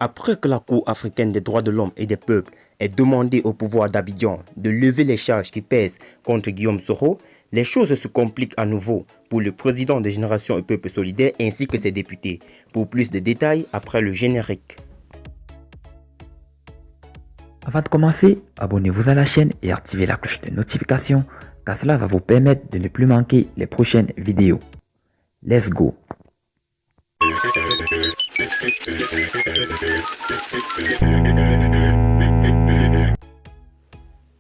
Après que la Cour africaine des droits de l'homme et des peuples ait demandé au pouvoir d'Abidjan de lever les charges qui pèsent contre Guillaume Soro, les choses se compliquent à nouveau pour le président de Génération et Peuple Solidaire ainsi que ses députés. Pour plus de détails, après le générique. Avant de commencer, abonnez-vous à la chaîne et activez la cloche de notification car cela va vous permettre de ne plus manquer les prochaines vidéos. Let's go!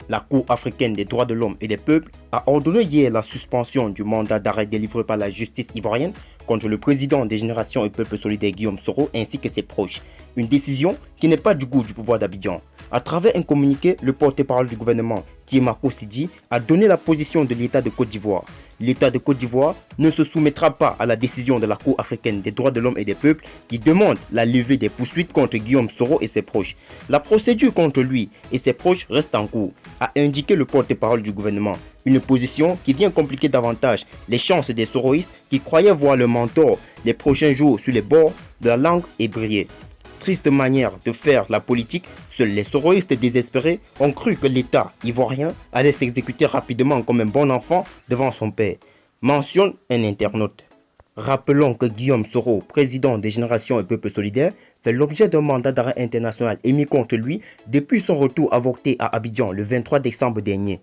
La Cour africaine des droits de l'homme et des peuples a ordonné hier la suspension du mandat d'arrêt délivré par la justice ivoirienne contre le président des Générations et Peuple Solidaire Guillaume Soro ainsi que ses proches. Une décision qui n'est pas du goût du pouvoir d'Abidjan. À travers un communiqué, le porte-parole du gouvernement, Tiemako Sidi, a donné la position de l'État de Côte d'Ivoire. L'État de Côte d'Ivoire ne se soumettra pas à la décision de la Cour africaine des droits de l'homme et des peuples qui demande la levée des poursuites contre Guillaume Soro et ses proches. La procédure contre lui et ses proches reste en cours, a indiqué le porte-parole du gouvernement. Une position qui vient compliquer davantage les chances des soroïstes qui croyaient voir leur mentor les prochains jours sur les bords de la langue et briller. Triste manière de faire la politique, seuls les soroïstes désespérés ont cru que l'État ivoirien allait s'exécuter rapidement comme un bon enfant devant son père, mentionne un internaute. Rappelons que Guillaume Soro, président des Générations et Peuple Solidaire, fait l'objet d'un mandat d'arrêt international émis contre lui depuis son retour avorté à Abidjan le 23 décembre dernier.